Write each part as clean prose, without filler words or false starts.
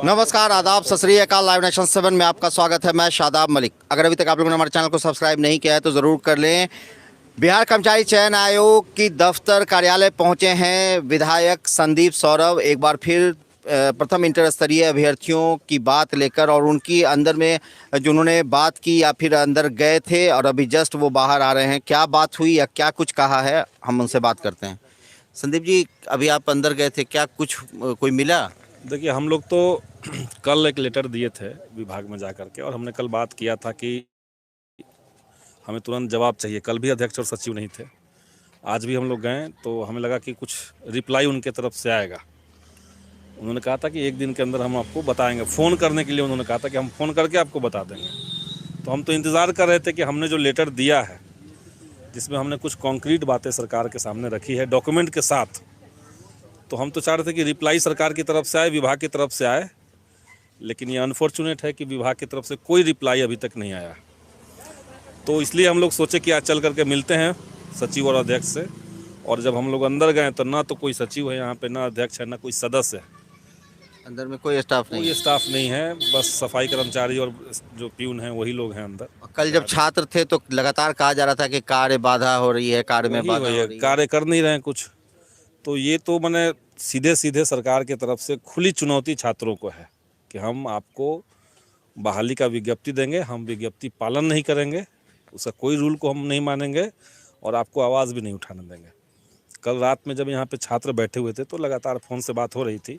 नमस्कार, आदाब, सत श्री अकाल। लाइव नेशन 7 में आपका स्वागत है। मैं शादाब मलिक। अगर अभी तक आप लोगों ने हमारे चैनल को सब्सक्राइब नहीं किया है तो ज़रूर कर लें। बिहार कर्मचारी चयन आयोग की दफ्तर कार्यालय पहुंचे हैं विधायक संदीप सौरभ। एक बार फिर प्रथम इंटर स्तरीय अभ्यर्थियों की बात लेकर और उनकी अंदर में जो उन्होंने बात की या फिर अंदर गए थे और अभी जस्ट वो बाहर आ रहे हैं। क्या बात हुई या क्या कुछ कहा है, हम उनसे बात करते हैं। संदीप जी, अभी आप अंदर गए थे, क्या कुछ कोई मिला? देखिए, हम लोग तो कल एक लेटर दिए थे विभाग में जा कर के, और हमने कल बात किया था कि हमें तुरंत जवाब चाहिए। कल भी अध्यक्ष और सचिव नहीं थे, आज भी हम लोग गए तो हमें लगा कि कुछ रिप्लाई उनके तरफ से आएगा। उन्होंने कहा था कि एक दिन के अंदर हम आपको बताएंगे। फ़ोन करने के लिए उन्होंने कहा था कि हम फ़ोन करके आपको बता देंगे। तो हम तो इंतज़ार कर रहे थे कि हमने जो लेटर दिया है, जिसमें हमने कुछ कॉन्क्रीट बातें सरकार के सामने रखी है डॉक्यूमेंट के साथ, तो हम तो चाह रहे थे कि रिप्लाई सरकार की तरफ से आए, विभाग की तरफ से आए। लेकिन ये अनफॉर्चुनेट है कि विभाग की तरफ से कोई रिप्लाई अभी तक नहीं आया। तो इसलिए हम लोग सोचे कि आज चल करके मिलते हैं सचिव और अध्यक्ष से। और जब हम लोग अंदर गए तो ना तो कोई सचिव है यहाँ पे, ना अध्यक्ष है, ना कोई सदस्य है। अंदर में कोई स्टाफ नहीं? कोई स्टाफ नहीं है, बस सफाई कर्मचारी और जो प्यून हैं वही लोग हैं अंदर। कल जब छात्र थे तो लगातार कहा जा रहा था कि कार्य बाधा हो रही है, कार्य में बाधा हो रही है। कार्य कर नहीं रहे हैं कुछ। तो ये तो मैंने सीधे सीधे सरकार की तरफ से खुली चुनौती छात्रों को है कि हम आपको बहाली का विज्ञप्ति देंगे, हम विज्ञप्ति पालन नहीं करेंगे, उसका कोई रूल को हम नहीं मानेंगे और आपको आवाज़ भी नहीं उठाने देंगे। कल रात में जब यहाँ पे छात्र बैठे हुए थे तो लगातार फ़ोन से बात हो रही थी।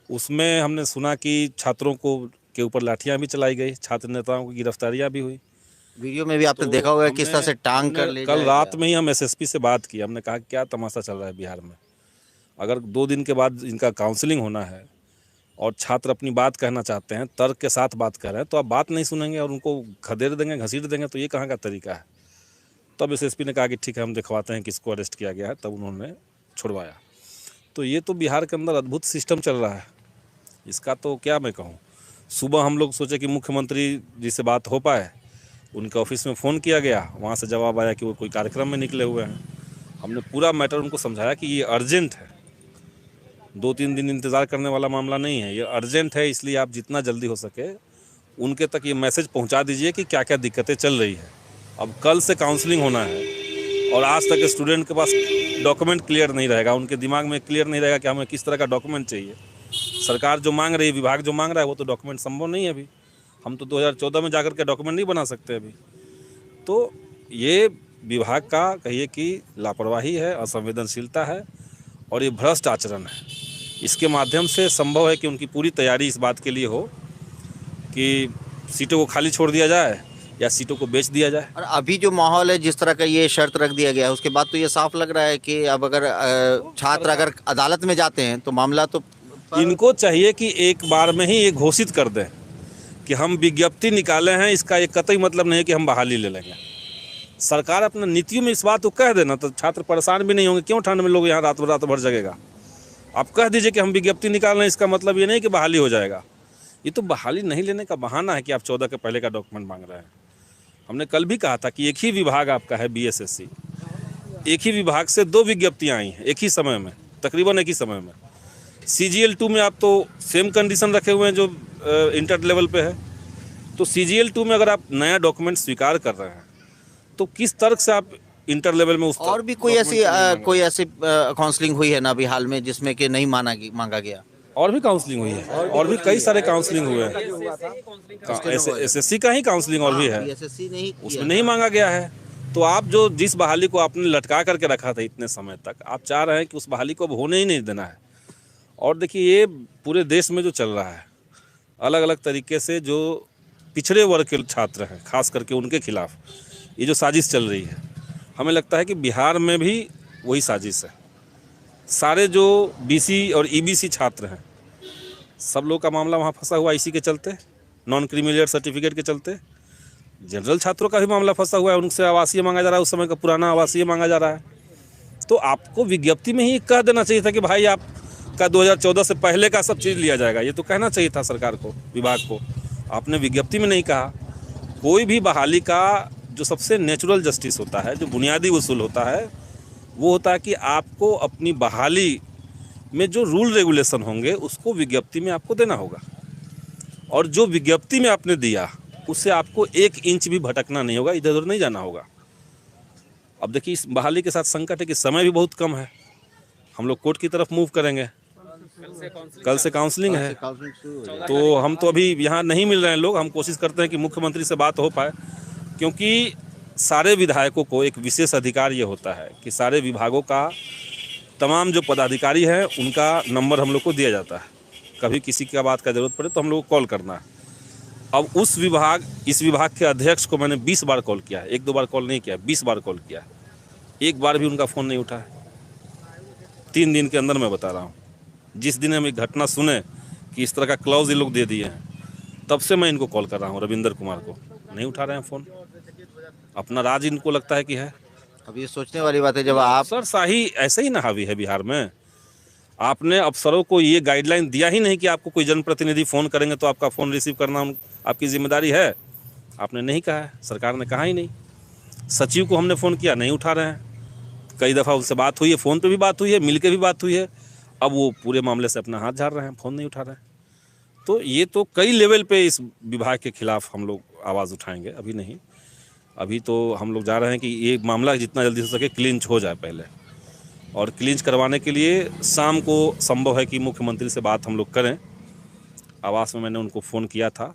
उसमें हमने सुना कि छात्रों को के ऊपर लाठियाँ भी चलाई गई, छात्र नेताओं की गिरफ्तारियाँ भी हुई। वीडियो में भी आपने देखा होगा किस तरह से टांग कर ले कल रात में ही हम एसएसपी से बात की। हमने कहा क्या तमाशा चल रहा है बिहार में। अगर 2 दिन के बाद इनका काउंसलिंग होना है और छात्र अपनी बात कहना चाहते हैं, तर्क के साथ बात कर रहे हैं, तो आप बात नहीं सुनेंगे और उनको खदेड़ देंगे, घसीट देंगे, तो ये कहाँ का तरीका है। तब एसएसपी ने कहा कि ठीक है, हम दिखवाते हैं किसको अरेस्ट किया गया है। तब उन्होंने छुड़वाया। तो ये तो बिहार के अंदर अद्भुत सिस्टम चल रहा है, इसका तो क्या मैं कहूँ। सुबह हम लोग सोचे कि मुख्यमंत्री जी से बात हो पाए, उनके ऑफिस में फ़ोन किया गया, वहाँ से जवाब आया कि वो कोई कार्यक्रम में निकले हुए हैं। हमने पूरा मैटर उनको समझाया कि ये अर्जेंट है, 2-3 दिन इंतज़ार करने वाला मामला नहीं है, ये अर्जेंट है। इसलिए आप जितना जल्दी हो सके उनके तक ये मैसेज पहुंचा दीजिए कि क्या क्या दिक्कतें चल रही है। अब कल से काउंसलिंग होना है और आज तक स्टूडेंट के पास डॉक्यूमेंट क्लियर नहीं रहेगा, उनके दिमाग में क्लियर नहीं रहेगा कि हमें किस तरह का डॉक्यूमेंट चाहिए। सरकार जो मांग रही है, विभाग जो मांग रहा है, वो तो डॉक्यूमेंट संभव नहीं है अभी। हम तो 2014 में जाकर के डॉक्यूमेंट नहीं बना सकते अभी। तो ये विभाग का कहिए कि लापरवाही है, असंवेदनशीलता है और ये भ्रष्ट आचरण है। इसके माध्यम से संभव है कि उनकी पूरी तैयारी इस बात के लिए हो कि सीटों को खाली छोड़ दिया जाए या सीटों को बेच दिया जाए। और अभी जो माहौल है, जिस तरह का ये शर्त रख दिया गया है, उसके बाद तो ये साफ लग रहा है कि अब अगर छात्र अगर अदालत में जाते हैं तो मामला तो इनको चाहिए कि एक बार में ही ये घोषित कर दें कि हम विज्ञप्ति निकाले हैं, इसका एक कतई मतलब नहीं है कि हम बहाली ले लेंगे। सरकार अपने नीतियों में इस बात को कह देना तो छात्र परेशान भी नहीं होंगे। क्यों ठंड में लोग यहाँ रात भर जगेगा। आप कह दीजिए कि हम विज्ञप्ति निकाल रहे हैं, इसका मतलब ये नहीं कि बहाली हो जाएगा। ये तो बहाली नहीं लेने का बहाना है कि आप 14 के पहले का डॉक्यूमेंट मांग रहे हैं। हमने कल भी कहा था कि एक ही विभाग आपका है बीएसएससी, एक ही विभाग से 2 विज्ञप्तियाँ आई हैं एक ही समय में, तकरीबन एक ही समय में। CGL 2 में आप तो सेम कंडीशन रखे हुए हैं जो इंटर लेवल पे है। तो CGL 2 में अगर आप नया डॉक्यूमेंट स्वीकार कर रहे हैं तो किस तर्क से आप इंटर लेवल में उस और भी कोई ऐसी काउंसलिंग हुई है ना अभी हाल में जिसमें कि नहीं मांगा गया? और भी काउंसलिंग हुई है, और भी कई सारे काउंसलिंग हुए हैं। एसएससी का ही काउंसलिंग और भी है, उसमें नहीं मांगा गया है। तो आप जो जिस बहाली को आपने लटका करके रखा था इतने समय तक, आप चाह रहे हैं कि उस बहाली को अब होने ही नहीं देना है। और देखिए, ये पूरे देश में जो चल रहा है, अलग अलग तरीके से जो पिछड़े वर्ग के छात्र हैं खास करके उनके खिलाफ ये जो साजिश चल रही है, हमें लगता है कि बिहार में भी वही साजिश है। सारे जो BC और EBC छात्र हैं, सब लोग का मामला वहाँ फंसा हुआ इसी के चलते, नॉन क्रीमी सर्टिफिकेट के चलते। जनरल छात्रों का भी मामला फंसा हुआ है, उनसे आवासीय मांगा जा रहा है, उस समय का पुराना आवासीय मांगा जा रहा है। तो आपको विज्ञप्ति में ही कह देना चाहिए था कि भाई आपका 2014 से पहले का सब चीज़ लिया जाएगा। ये तो कहना चाहिए था सरकार को, विभाग को। आपने विज्ञप्ति में नहीं कहा। कोई भी बहाली का जो सबसे नेचुरल जस्टिस होता है, जो बुनियादी उसूल होता है, वो होता है कि आपको अपनी बहाली में जो रूल रेगुलेशन होंगे उसको विज्ञप्ति में आपको देना होगा, और जो विज्ञप्ति में आपने दिया उससे आपको 1 इंच भी भटकना नहीं होगा, इधर उधर नहीं जाना होगा। अब देखिए इस बहाली के साथ संकट है कि समय भी बहुत कम है, हम लोग कोर्ट की तरफ मूव करेंगे, कल से काउंसलिंग है, तो हम तो अभी यहाँ नहीं मिल रहे हैं लोग। हम कोशिश करते हैं कि मुख्यमंत्री से बात हो पाए, क्योंकि सारे विधायकों को एक विशेष अधिकार ये होता है कि सारे विभागों का तमाम जो पदाधिकारी हैं उनका नंबर हम लोग को दिया जाता है। कभी किसी का बात का ज़रूरत पड़े तो हम लोग को कॉल करना है। अब इस विभाग के अध्यक्ष को मैंने 20 बार कॉल किया है, 1-2 बार कॉल नहीं किया, 20 बार कॉल किया है, एक बार भी उनका फ़ोन नहीं उठा है। 3 दिन के अंदर मैं बता रहा हूँ, जिस दिन हम एक घटना सुने कि इस तरह का क्लॉज ये लोग दे दिए हैं, तब से मैं इनको कॉल कर रहा हूँ, रविंदर कुमार को, नहीं उठा रहे हैं फ़ोन। अपना राज इनको लगता है कि है। अब ये सोचने वाली बात है, जब आप अफसरशाही ऐसे ही ना हावी है बिहार में। आपने अफसरों को ये गाइडलाइन दिया ही नहीं कि आपको कोई जनप्रतिनिधि फ़ोन करेंगे तो आपका फ़ोन रिसीव करना आपकी जिम्मेदारी है। आपने नहीं कहा है, सरकार ने कहा ही नहीं। सचिव को हमने फ़ोन किया, नहीं उठा रहे हैं। कई दफ़ा उनसे बात हुई है, फ़ोन पे भी बात हुई है, मिल के भी बात हुई है, अब वो पूरे मामले से अपना हाथ झाड़ रहे हैं, फ़ोन नहीं उठा रहे हैं। तो ये तो कई लेवल पे इस विभाग के खिलाफ हम लोग आवाज़ उठाएंगे, अभी नहीं। अभी तो हम लोग जा रहे हैं कि ये मामला जितना जल्दी हो सके क्लींच हो जाए पहले, और क्लींच करवाने के लिए शाम को संभव है कि मुख्यमंत्री से बात हम लोग करें। आवास में मैंने उनको फ़ोन किया था,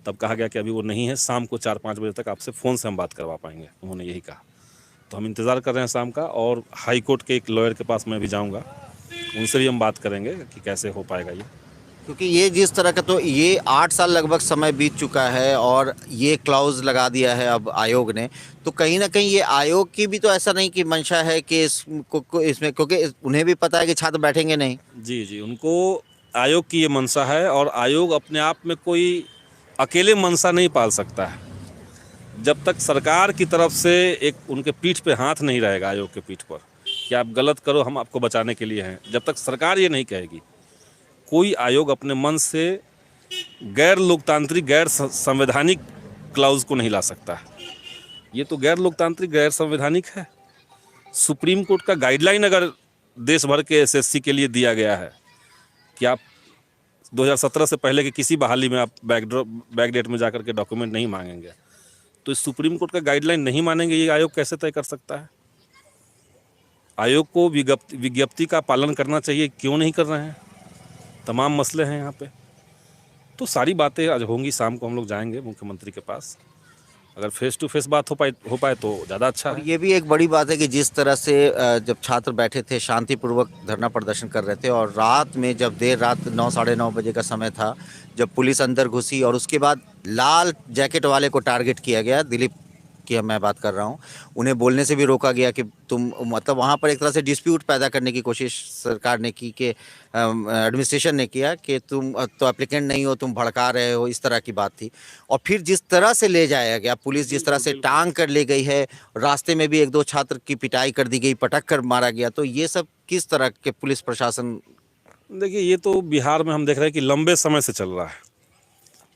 तब कहा गया कि अभी वो नहीं है, शाम को 4-5 बजे तक आपसे फ़ोन से हम बात करवा पाएंगे, उन्होंने यही कहा। तो हम इंतज़ार कर रहे हैं शाम का, और हाई कोर्ट के एक लॉयर के पास मैं भी जाऊँगा, उनसे भी हम बात करेंगे कि कैसे हो पाएगा ये। क्योंकि ये जिस तरह का, तो ये 8 साल लगभग समय बीत चुका है और ये क्लाउज लगा दिया है अब आयोग ने, तो कहीं ना कहीं ये आयोग की भी तो ऐसा नहीं कि मंशा है कि इसमें, क्योंकि उन्हें भी पता है कि छात्र बैठेंगे नहीं। जी, उनको आयोग की ये मंशा है, और आयोग अपने आप में कोई अकेले मंशा नहीं पाल सकता है। जब तक सरकार की तरफ से एक उनके पीठ पे हाथ नहीं रहेगा, आयोग के पीठ पर, कि आप गलत करो, हम आपको बचाने के लिए हैं, जब तक सरकार ये नहीं कहेगी, कोई आयोग अपने मन से गैर लोकतांत्रिक, गैर संवैधानिक क्लाउज को नहीं ला सकता है। ये तो गैर लोकतांत्रिक, गैर संवैधानिक है। सुप्रीम कोर्ट का गाइडलाइन अगर देश भर के एसएससी के लिए दिया गया है कि आप 2017 से पहले के किसी बहाली में आप बैकडेट में जाकर के डॉक्यूमेंट नहीं मांगेंगे, तो इस सुप्रीम कोर्ट का गाइडलाइन नहीं मानेंगे, ये आयोग कैसे तय कर सकता है? आयोग को विज्ञप्ति का पालन करना चाहिए, क्यों नहीं कर रहे हैं? तमाम मसले हैं यहाँ पे। तो सारी बातें आज होंगी, शाम को हम लोग जाएंगे मुख्यमंत्री के पास। अगर फेस टू फेस बात हो पाए तो ज़्यादा अच्छा है। ये भी एक बड़ी बात है कि जिस तरह से जब छात्र बैठे थे, शांतिपूर्वक धरना प्रदर्शन कर रहे थे, और रात में जब देर रात 9 साढ़े 9 बजे का समय था, जब पुलिस अंदर घुसी और उसके बाद लाल जैकेट वाले को टारगेट किया गया, दिलीप की मैं बात कर रहा हूँ, उन्हें बोलने से भी रोका गया कि तुम, मतलब वहाँ पर एक तरह से डिस्प्यूट पैदा करने की कोशिश सरकार ने की, कि एडमिनिस्ट्रेशन ने किया कि तुम तो एप्लीकेंट नहीं हो, तुम भड़का रहे हो, इस तरह की बात थी। और फिर जिस तरह से ले जाया गया, पुलिस जिस तरह से टांग कर ले गई है, रास्ते में भी 1-2 छात्र की पिटाई कर दी गई, पटक कर मारा गया, तो ये सब किस तरह के पुलिस प्रशासन? देखिए, ये तो बिहार में हम देख रहे हैं कि लंबे समय से चल रहा है,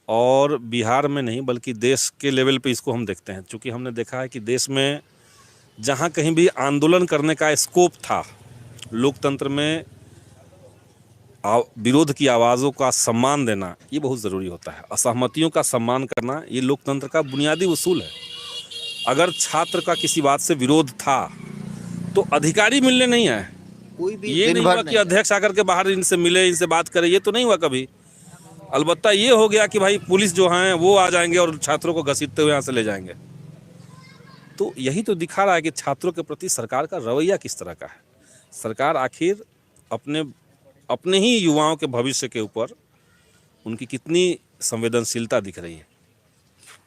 और बिहार में नहीं बल्कि देश के लेवल पे इसको हम देखते हैं। चूँकि हमने देखा है कि देश में जहाँ कहीं भी आंदोलन करने का स्कोप था, लोकतंत्र में विरोध की आवाज़ों का सम्मान देना ये बहुत ज़रूरी होता है। असहमतियों का सम्मान करना ये लोकतंत्र का बुनियादी उसूल है। अगर छात्र का किसी बात से विरोध था तो अधिकारी मिलने नहीं आए, कोई भी ये नहीं हुआ कि अध्यक्ष आकर के बाहर इनसे मिले, इनसे बात करे, ये तो नहीं हुआ कभी। अलबत्ता ये हो गया कि भाई पुलिस जो हैं वो आ जाएंगे और छात्रों को घसीटते हुए यहाँ से ले जाएंगे। तो यही तो दिखा रहा है कि छात्रों के प्रति सरकार का रवैया किस तरह का है। सरकार आखिर अपने ही युवाओं के भविष्य के ऊपर उनकी कितनी संवेदनशीलता दिख रही है।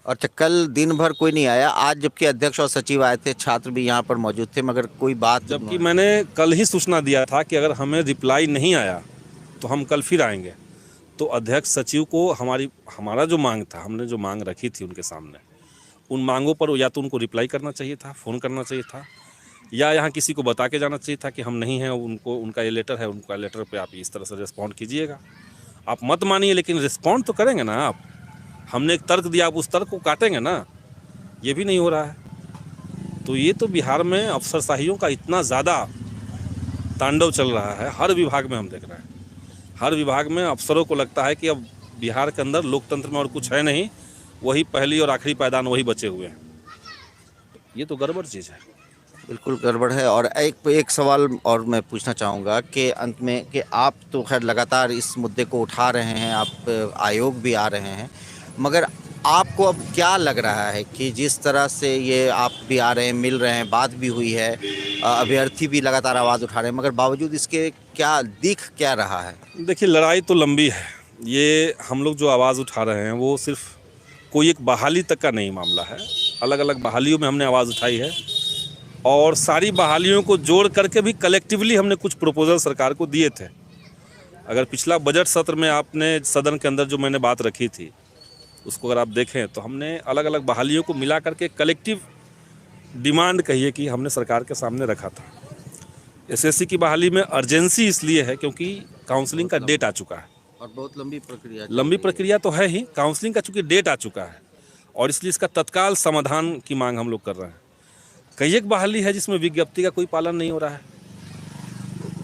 और कल दिन भर कोई नहीं आया, आज जबकि अध्यक्ष और सचिव आए थे, छात्र भी यहाँ पर मौजूद थे, मगर कोई बात, जबकि मैंने कल ही सूचना दिया था कि अगर हमें रिप्लाई नहीं आया तो हम कल फिर आएंगे। तो अध्यक्ष सचिव को हमारा जो मांग था, हमने जो मांग रखी थी उनके सामने, उन मांगों पर या तो उनको रिप्लाई करना चाहिए था, फ़ोन करना चाहिए था, या यहाँ किसी को बता के जाना चाहिए था कि हम नहीं हैं, उनका ये लेटर है, उनका लेटर पे आप इस तरह से रिस्पॉन्ड कीजिएगा। आप मत मानिए, लेकिन रिस्पॉन्ड तो करेंगे ना आप। हमने एक तर्क दिया, आप उस तर्क को काटेंगे ना, ये भी नहीं हो रहा है। तो ये तो बिहार में अफसरशाहियों का इतना ज़्यादा तांडव चल रहा है हर विभाग में हम देख रहे हैं। हर विभाग में अफसरों को लगता है कि अब बिहार के अंदर लोकतंत्र में और कुछ है नहीं, वही पहली और आखिरी पायदान वही बचे हुए हैं। ये तो गड़बड़ चीज़ है। बिल्कुल गड़बड़ है। और एक सवाल और मैं पूछना चाहूँगा कि अंत में कि आप तो खैर लगातार इस मुद्दे को उठा रहे हैं, आप आयोग भी आ रहे हैं, मगर आपको अब क्या लग रहा है कि जिस तरह से ये आप भी आ रहे हैं, मिल रहे हैं, बात भी हुई है, अभ्यर्थी भी लगातार आवाज़ उठा रहे हैं, मगर बावजूद इसके क्या दिख क्या रहा है? देखिए, लड़ाई तो लंबी है। ये हम लोग जो आवाज़ उठा रहे हैं वो सिर्फ कोई एक बहाली तक का नहीं मामला है। अलग अलग बहालियों में हमने आवाज़ उठाई है और सारी बहालियों को जोड़ करके भी कलेक्टिवली हमने कुछ प्रपोजल सरकार को दिए थे। अगर पिछला बजट सत्र में आपने सदन के अंदर जो मैंने बात रखी थी उसको अगर आप देखें तो हमने अलग अलग बहालियों को मिला करके कलेक्टिव डिमांड कहिए कि हमने सरकार के सामने रखा था। एसएससी की बहाली में अर्जेंसी इसलिए है क्योंकि काउंसलिंग का डेट आ चुका है और बहुत लंबी प्रक्रिया तो है ही, काउंसलिंग का चूँकि डेट आ चुका है और इसलिए इसका तत्काल समाधान की मांग हम लोग कर रहे हैं। कई एक बहाली है जिसमें विज्ञप्ति का कोई पालन नहीं हो रहा है।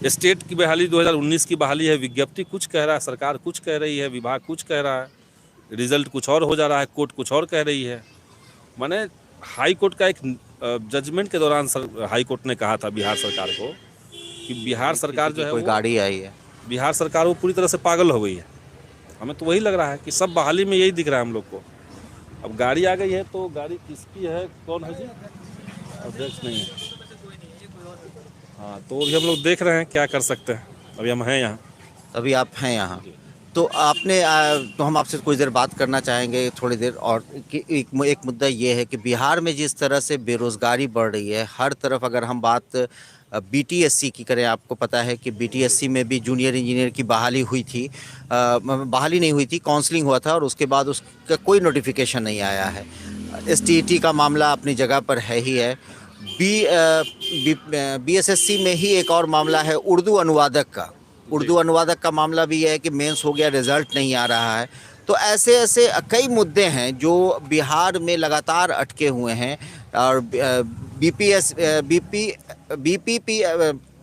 स्टेट की बहाली 2019 की बहाली है, विज्ञप्ति कुछ कह रहा है, सरकार कुछ कह रही है, विभाग कुछ कह रहा है, रिजल्ट कुछ और हो जा रहा है, कोर्ट कुछ और कह रही है। माने हाई कोर्ट का एक जजमेंट के दौरान हाई कोर्ट ने कहा था बिहार सरकार को कि बिहार सरकार जो है कोई गाड़ी आई है, बिहार सरकार वो पूरी तरह से पागल हो गई है। हमें तो वही लग रहा है कि सब बहाली में यही दिख रहा है हम लोग को। अब गाड़ी आ गई है तो गाड़ी किसकी है, कौन है जी, अध्यक्ष नहीं है। हाँ, तो अभी हम लोग देख रहे हैं क्या कर सकते हैं। अभी हम हैं यहाँ, अभी आप हैं यहाँ, तो आपने तो हम आपसे कुछ देर बात करना चाहेंगे थोड़ी देर। और कि एक मुद्दा ये है कि बिहार में जिस तरह से बेरोज़गारी बढ़ रही है हर तरफ, अगर हम बात बीटीएससी की करें, आपको पता है कि बीटीएससी में भी जूनियर इंजीनियर की बहाली हुई थी, बहाली नहीं हुई थी, काउंसलिंग हुआ था और उसके बाद उसका कोई नोटिफिकेशन नहीं आया है। एसटीईटी का मामला अपनी जगह पर है ही है। बीएसएससी में ही एक और मामला है उर्दू अनुवादक का मामला भी है कि मेंस हो गया, रिजल्ट नहीं आ रहा है। तो ऐसे ऐसे कई मुद्दे हैं जो बिहार में लगातार अटके हुए हैं। और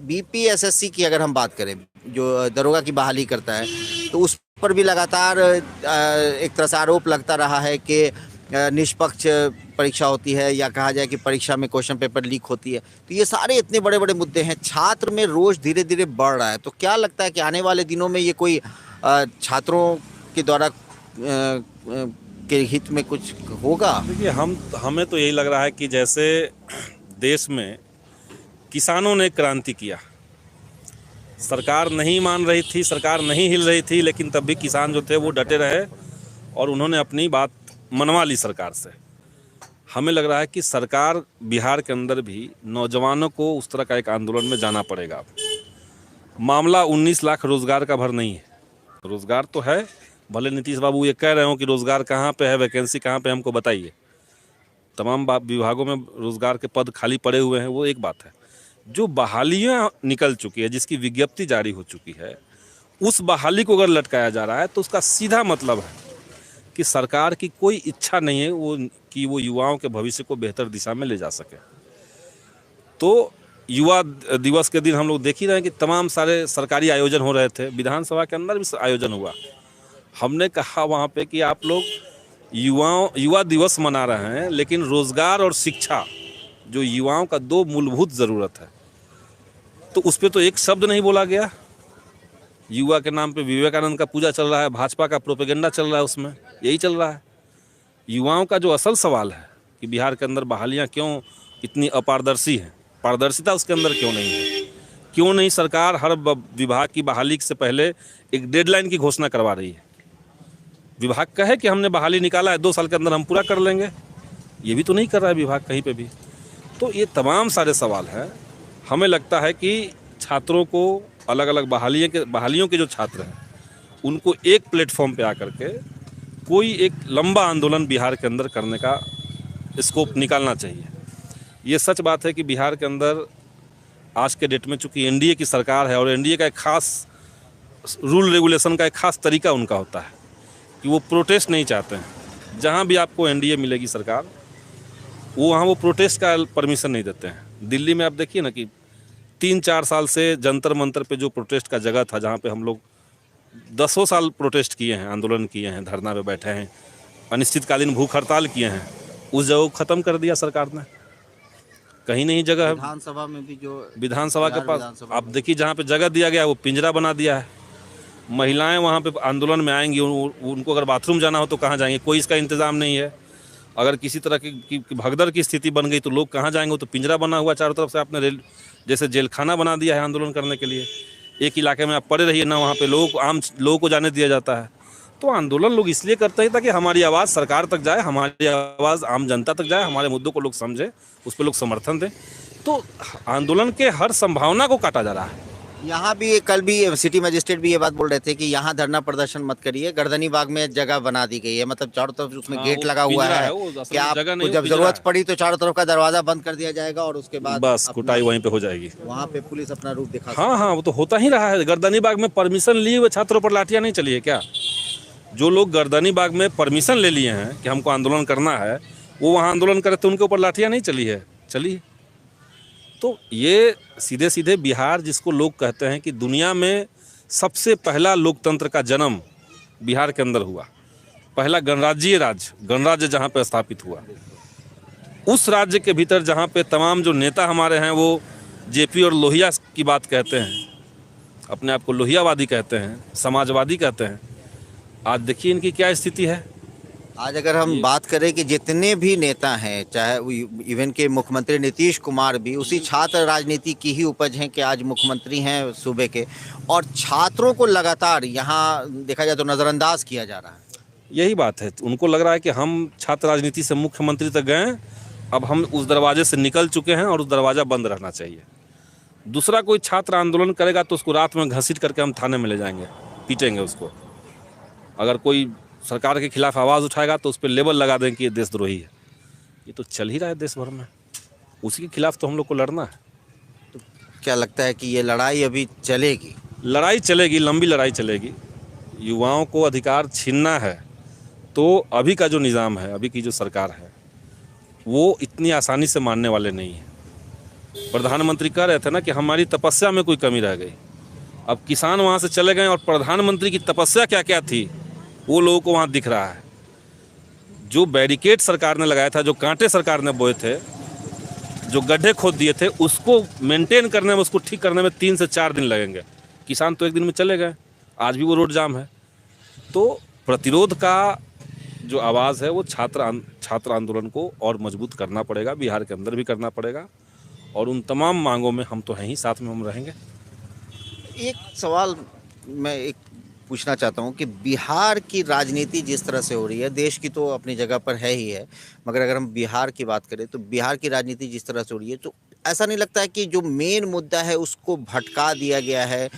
बीपीएसएससी की अगर हम बात करें, जो दरोगा की बहाली करता है, तो उस पर भी लगातार एक तरह से आरोप लगता रहा है कि निष्पक्ष परीक्षा होती है, या कहा जाए कि परीक्षा में क्वेश्चन पेपर लीक होती है। तो ये सारे इतने बड़े बड़े मुद्दे हैं, छात्र में रोज धीरे धीरे बढ़ रहा है। तो क्या लगता है कि आने वाले दिनों में ये कोई छात्रों के द्वारा के हित में कुछ होगा? देखिए, हमें तो यही लग रहा है कि जैसे देश में किसानों ने क्रांति किया, सरकार नहीं मान रही थी, सरकार नहीं हिल रही थी, लेकिन तब भी किसान जो थे वो डटे रहे और उन्होंने अपनी बात मनवा ली सरकार से। हमें लग रहा है कि सरकार बिहार के अंदर भी नौजवानों को उस तरह का एक आंदोलन में जाना पड़ेगा। मामला 19 लाख रोजगार का भर नहीं है, रोजगार तो है, भले नीतीश बाबू ये कह रहे हो कि रोजगार कहाँ पे है, वैकेंसी कहाँ पे, हमको बताइए। तमाम विभागों में रोजगार के पद खाली पड़े हुए हैं, वो एक बात है। जो बहालियाँ निकल चुकी है, जिसकी विज्ञप्ति जारी हो चुकी है, उस बहाली को अगर लटकाया जा रहा है तो उसका सीधा मतलब है कि सरकार की कोई इच्छा नहीं है वो युवाओं के भविष्य को बेहतर दिशा में ले जा सके। तो युवा दिवस के दिन हम लोग देख ही रहे हैं कि तमाम सारे सरकारी आयोजन हो रहे थे, विधानसभा के अंदर भी आयोजन हुआ। हमने कहा वहाँ पे कि आप लोग युवा दिवस मना रहे हैं, लेकिन रोजगार और शिक्षा जो युवाओं का दो मूलभूत ज़रूरत है, तो उस पर तो एक शब्द नहीं बोला गया। युवा के नाम पे विवेकानंद का पूजा चल रहा है, भाजपा का प्रोपेगेंडा चल रहा है, उसमें यही चल रहा है। युवाओं का जो असल सवाल है कि बिहार के अंदर बहालियाँ क्यों इतनी अपारदर्शी हैं, पारदर्शिता उसके अंदर क्यों नहीं है, क्यों नहीं सरकार हर विभाग की बहाली से पहले एक डेडलाइन की घोषणा करवा रही है। विभाग कहे कि हमने बहाली निकाला है, 2 साल के अंदर हम पूरा कर लेंगे, ये भी तो नहीं कर रहा है विभाग कहीं पे भी। तो ये तमाम सारे सवाल हैं। हमें लगता है कि छात्रों को अलग अलग बहालियों के जो छात्र हैं उनको एक प्लेटफॉर्म पे आकर के कोई एक लंबा आंदोलन बिहार के अंदर करने का स्कोप निकालना चाहिए। ये सच बात है कि बिहार के अंदर आज के डेट में चूँकि एनडीए की सरकार है और एनडीए का एक खास रूल रेगुलेशन का एक खास तरीका उनका होता है कि वो प्रोटेस्ट नहीं चाहते हैं। जहाँ भी आपको एनडीए मिलेगी सरकार, वो वहाँ वो प्रोटेस्ट का परमिशन नहीं देते हैं। दिल्ली में आप देखिए ना कि 3-4 साल से जंतर मंतर पे जो प्रोटेस्ट का जगह था, जहाँ पे हम लोग 10 साल प्रोटेस्ट किए हैं, आंदोलन किए हैं, धरना पे बैठे हैं, अनिश्चितकालीन भूख हड़ताल किए हैं, उस जगह को ख़त्म कर दिया सरकार ने। कहीं नहीं जगह है। विधानसभा में भी जो विधानसभा के पास विधानसभा आप देखिए, जहाँ पे जगह दिया गया है वो पिंजरा बना दिया है। महिलाएं वहाँ पे आंदोलन में आएंगी, उनको अगर बाथरूम जाना हो तो कहाँ जाएंगे? कोई इसका इंतज़ाम नहीं है। अगर किसी तरह की भगदड़ की स्थिति बन गई तो लोग कहाँ जाएंगे? तो पिंजरा बना हुआ चारों तरफ से, आपने रेल जैसे जेल खाना बना दिया है आंदोलन करने के लिए। एक इलाके में आप पड़े रहिए ना, वहाँ पे आम लोगों को जाने दिया जाता है। तो आंदोलन लोग इसलिए करते हैं ताकि हमारी आवाज़ सरकार तक जाए, हमारी आवाज़ आम जनता तक जाए, हमारे मुद्दों को लोग समझे, उस पर लोग समर्थन दें। तो आंदोलन के हर संभावना को काटा जा रहा है। यहाँ भी कल भी सिटी मजिस्ट्रेट भी ये बात बोल रहे थे कि यहाँ धरना प्रदर्शन मत करिए, गर्दनी बाग में जगह बना दी गई है, मतलब चारों तरफ उसमें हाँ, गेट वो लगा हुआ पिंजरा है है, वो असल कि में आपको जगह नहीं, वो जब पिंजरा जरूरत है। पड़ी तो चारों तरफ का दरवाजा बंद कर दिया जाएगा और उसके बाद बस अपना- कुटाई वहीं पे हो जाएगी। वहाँ पे पुलिस अपना रूप दिखा हाँ हाँ, वो तो होता ही रहा है। गर्दनी बाग में परमिशन लिए हुए छात्रों पर लाठियाँ नहीं चली है क्या? जो लोग गर्दनी बाग में परमिशन ले लिए हैं कि हमको आंदोलन करना है, वो वहाँ आंदोलन करे तो उनके ऊपर लाठियाँ नहीं चली है? चली। तो ये सीधे सीधे बिहार, जिसको लोग कहते हैं कि दुनिया में सबसे पहला लोकतंत्र का जन्म बिहार के अंदर हुआ, पहला गणराज्य जहाँ पे स्थापित हुआ, उस राज्य के भीतर जहाँ पे तमाम जो नेता हमारे हैं वो जेपी और लोहिया की बात कहते हैं, अपने आप को लोहियावादी कहते हैं, समाजवादी कहते हैं। आज देखिए इनकी क्या स्थिति है। आज अगर हम बात करें कि जितने भी नेता हैं, चाहे इवन के मुख्यमंत्री नीतीश कुमार भी उसी छात्र राजनीति की ही उपज हैं कि आज मुख्यमंत्री हैं सूबे के, और छात्रों को लगातार यहाँ देखा जाए तो नज़रअंदाज किया जा रहा है। यही बात है, उनको लग रहा है कि हम छात्र राजनीति से मुख्यमंत्री तक गए, अब हम उस दरवाजे से निकल चुके हैं और उस दरवाज़ा बंद रहना चाहिए। दूसरा कोई छात्र आंदोलन करेगा तो उसको रात में घसीट करके हम थाने में ले जाएंगे, पीटेंगे उसको। अगर कोई सरकार के खिलाफ आवाज़ उठाएगा तो उस पर लेबल लगा दें कि ये देशद्रोही है। ये तो चल ही रहा है देश भर में, उसी के खिलाफ तो हम लोग को लड़ना है। तो क्या लगता है कि ये लड़ाई अभी चलेगी? लड़ाई चलेगी, लंबी लड़ाई चलेगी। युवाओं को अधिकार छीनना है तो अभी का जो निज़ाम है, अभी की जो सरकार है, वो इतनी आसानी से मानने वाले नहीं है। प्रधानमंत्री कह रहे थे ना कि हमारी तपस्या में कोई कमी रह गई। अब किसान वहाँ से चले गए और प्रधानमंत्री की तपस्या क्या क्या थी वो लोगों को वहाँ दिख रहा है। जो बैरिकेड सरकार ने लगाया था, जो कांटे सरकार ने बोए थे, जो गड्ढे खोद दिए थे, उसको मेंटेन करने में, उसको ठीक करने में 3 से 4 दिन लगेंगे। किसान तो 1 दिन में चले गए, आज भी वो रोड जाम है। तो प्रतिरोध का जो आवाज़ है वो छात्र आंदोलन को और मजबूत करना पड़ेगा, बिहार के अंदर भी करना पड़ेगा, और उन तमाम मांगों में हम तो हैं ही, साथ में हम रहेंगे। एक सवाल मैं एक पूछना चाहता हूँ कि बिहार की राजनीति जिस तरह से हो रही है, देश की तो अपनी जगह पर है ही है, मगर अगर हम बिहार की बात करें तो बिहार की राजनीति जिस तरह से हो रही है, तो ऐसा नहीं लगता है कि जो मेन मुद्दा है उसको भटका दिया गया है,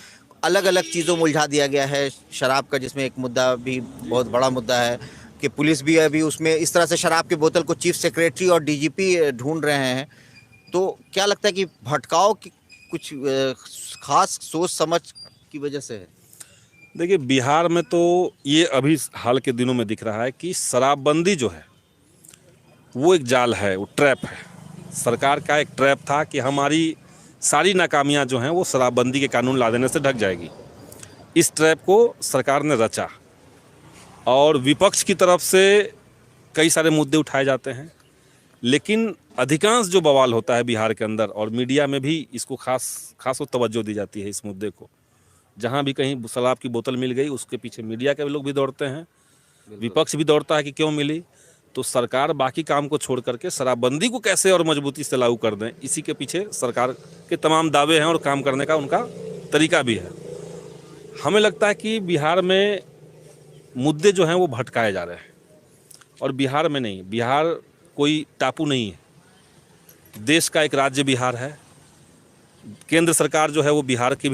अलग अलग चीज़ों में उलझा दिया गया है? शराब का, जिसमें एक मुद्दा भी बहुत बड़ा मुद्दा है कि पुलिस भी अभी उसमें इस तरह से शराब की बोतल को चीफ सेक्रेटरी और डीजीपी ढूंढ रहे हैं। तो क्या लगता है कि भटकाव की कुछ खास सोच समझ की वजह से है? देखिए, बिहार में तो ये अभी हाल के दिनों में दिख रहा है कि शराबबंदी जो है वो एक जाल है, वो ट्रैप है। सरकार का एक ट्रैप था कि हमारी सारी नाकामियां जो हैं वो शराबबंदी के कानून ला देने से ढक जाएगी। इस ट्रैप को सरकार ने रचा और विपक्ष की तरफ से कई सारे मुद्दे उठाए जाते हैं, लेकिन अधिकांश जो बवाल होता है बिहार के अंदर, और मीडिया में भी इसको खास तवज्जो दी जाती है इस मुद्दे को। जहाँ भी कहीं शराब की बोतल मिल गई उसके पीछे मीडिया के लोग भी दौड़ते हैं, विपक्ष भी दौड़ता है कि क्यों मिली। तो सरकार बाकी काम को छोड़ करके शराबबंदी को कैसे और मजबूती से लागू कर दें, इसी के पीछे सरकार के तमाम दावे हैं और काम करने का उनका तरीका भी है। हमें लगता है कि बिहार में मुद्दे जो हैं वो भटकाए जा रहे हैं, और बिहार में नहीं, बिहार कोई टापू नहीं है, देश का एक राज्य बिहार है। केंद्र सरकार जो है वो बिहार के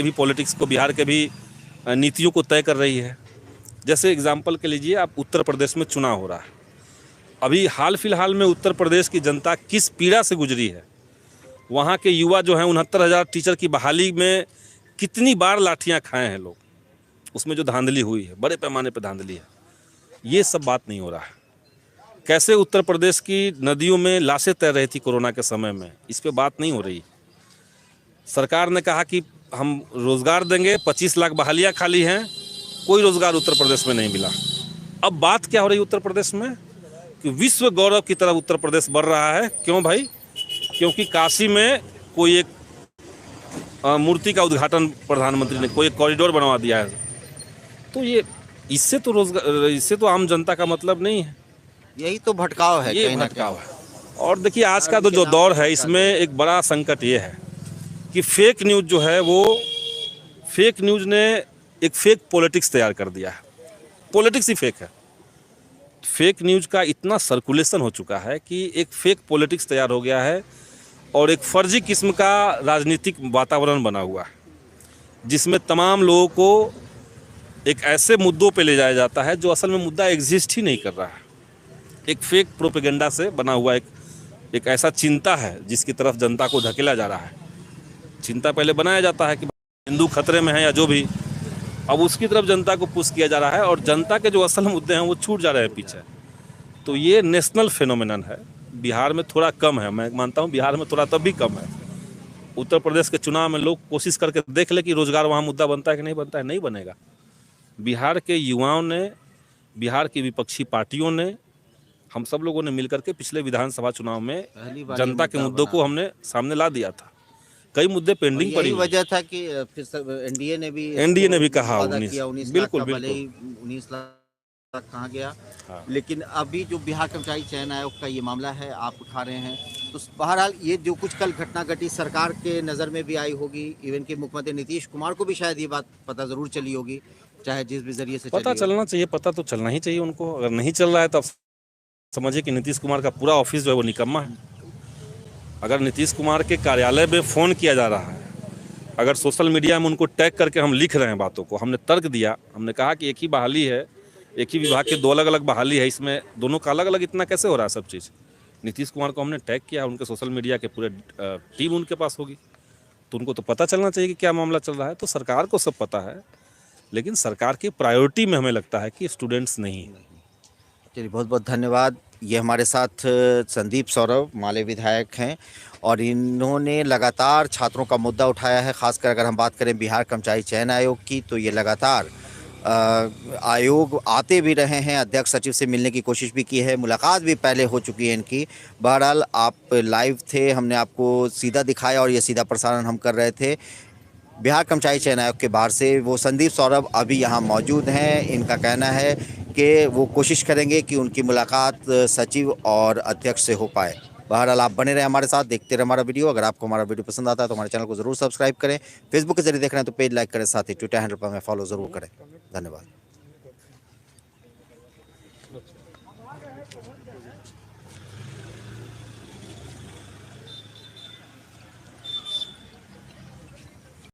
भी पॉलिटिक्स को, बिहार के भी नीतियों को तय कर रही है। जैसे एग्जाम्पल के लीजिए, आप उत्तर प्रदेश में चुनाव हो रहा है, अभी हाल फिलहाल में उत्तर प्रदेश की जनता किस पीड़ा से गुजरी है। वहाँ के युवा जो हैं, 69,000 टीचर की बहाली में कितनी बार लाठियाँ खाए हैं लोग, उसमें जो धांधली हुई है, बड़े पैमाने पर धांधली है, ये सब बात नहीं हो रहा है। कैसे उत्तर प्रदेश की नदियों में लाशें तैर रही थी कोरोना के समय में, इस पे बात नहीं हो रही। सरकार ने कहा कि हम रोज़गार देंगे, 25 लाख बहालियाँ खाली हैं, कोई रोज़गार उत्तर प्रदेश में नहीं मिला। अब बात क्या हो रही है उत्तर प्रदेश में कि विश्व गौरव की तरफ उत्तर प्रदेश बढ़ रहा है। क्यों भाई? क्योंकि काशी में कोई एक मूर्ति का उद्घाटन प्रधानमंत्री ने, कोई एक कॉरिडोर बनवा दिया है। तो ये इससे तो आम जनता का मतलब नहीं है। यही तो भटकाव है, ये कहीं ना भटकाव है। और देखिए आज का तो जो दौर है, इसमें एक बड़ा संकट ये है कि फेक न्यूज़ जो है वो फेक न्यूज़ ने एक फेक पॉलिटिक्स तैयार कर दिया है। पॉलिटिक्स ही फेक है। फेक न्यूज़ का इतना सर्कुलेशन हो चुका है कि एक फेक पॉलिटिक्स तैयार हो गया है और एक फर्जी किस्म का राजनीतिक वातावरण बना हुआ है, जिसमें तमाम लोगों को एक ऐसे मुद्दों पे ले जाया जाता है जो असल में मुद्दा एग्जिस्ट ही नहीं कर रहा है। एक फेक प्रोपेगेंडा से बना हुआ एक ऐसा चिंता है जिसकी तरफ जनता को धकेला जा रहा है। चिंता पहले बनाया जाता है कि हिंदू खतरे में है या जो भी, अब उसकी तरफ जनता को पुश किया जा रहा है और जनता के जो असल मुद्दे हैं वो छूट जा रहे हैं पीछे। तो ये नेशनल फिनोमिनन है। बिहार में थोड़ा कम है, मैं मानता हूँ बिहार में थोड़ा तब भी कम है। उत्तर प्रदेश के चुनाव में लोग कोशिश करके देख ले कि रोजगार वहाँ मुद्दा बनता है कि नहीं बनता है। नहीं बनेगा। बिहार के युवाओं ने, बिहार की विपक्षी पार्टियों ने, हम सब लोगों ने मिलकर के पिछले विधानसभा चुनाव में जनता के मुद्दों को हमने सामने ला दिया था। कई मुद्दे पेंडिंग पड़ी। यही वजह था कि फिर एनडीए ने भी कहा वादा 19 किया 19 बिल्कुल लाख का, भले बिल्कुल। ही 19 लाख कहाँ गया। हाँ। लेकिन अभी जो बिहार कर्मचारी चयन आयोग का ये मामला है, आप उठा रहे हैं, तो बहरहाल ये जो कुछ कल घटना घटी सरकार के नज़र में भी आई होगी, इवन कि मुख्यमंत्री नीतीश कुमार को भी शायद ये बात पता ज़रूर चली होगी, चाहे जिस भी जरिए से पता चलना चाहिए, पता तो चलना ही चाहिए उनको। अगर नहीं चल रहा है तो समझिए कि नीतीश कुमार का पूरा ऑफिस जो है वो निकम्मा है। अगर नीतीश कुमार के कार्यालय में फ़ोन किया जा रहा है, अगर सोशल मीडिया में उनको टैग करके हम लिख रहे हैं बातों को, हमने तर्क दिया, हमने कहा कि एक ही बहाली है, एक ही विभाग के 2 अलग अलग बहाली है, इसमें दोनों का अलग अलग इतना कैसे हो रहा है सब चीज़। नीतीश कुमार को हमने टैग किया, उनके सोशल मीडिया के पूरे टीम उनके पास होगी, तो उनको तो पता चलना चाहिए कि क्या मामला चल रहा है। तो सरकार को सब पता है, लेकिन सरकार की प्रायोरिटी में हमें लगता है कि स्टूडेंट्स नहीं है। चलिए, बहुत बहुत धन्यवाद। ये हमारे साथ संदीप सौरभ माले विधायक हैं और इन्होंने लगातार छात्रों का मुद्दा उठाया है। खासकर अगर हम बात करें बिहार कर्मचारी चयन आयोग की, तो ये लगातार आयोग आते भी रहे हैं, अध्यक्ष सचिव से मिलने की कोशिश भी की है, मुलाकात भी पहले हो चुकी है इनकी। बहरहाल आप लाइव थे, हमने आपको सीधा दिखाया और ये सीधा प्रसारण हम कर रहे थे बिहार कर्मचारी चयन आयोग के बाहर से। वो संदीप सौरभ अभी यहाँ मौजूद हैं। इनका कहना है कि वो कोशिश करेंगे कि उनकी मुलाकात सचिव और अध्यक्ष से हो पाए। बहरहाल आप बने रहे हमारे साथ, देखते रहे हमारा वीडियो। अगर आपको हमारा वीडियो पसंद आता है तो हमारे चैनल को ज़रूर सब्सक्राइब करें। फेसबुक के जरिए देख रहे हैं तो पेज लाइक करें, साथ ही ट्विटर हैंडल पर हमें फॉलो ज़रूर करें। धन्यवाद।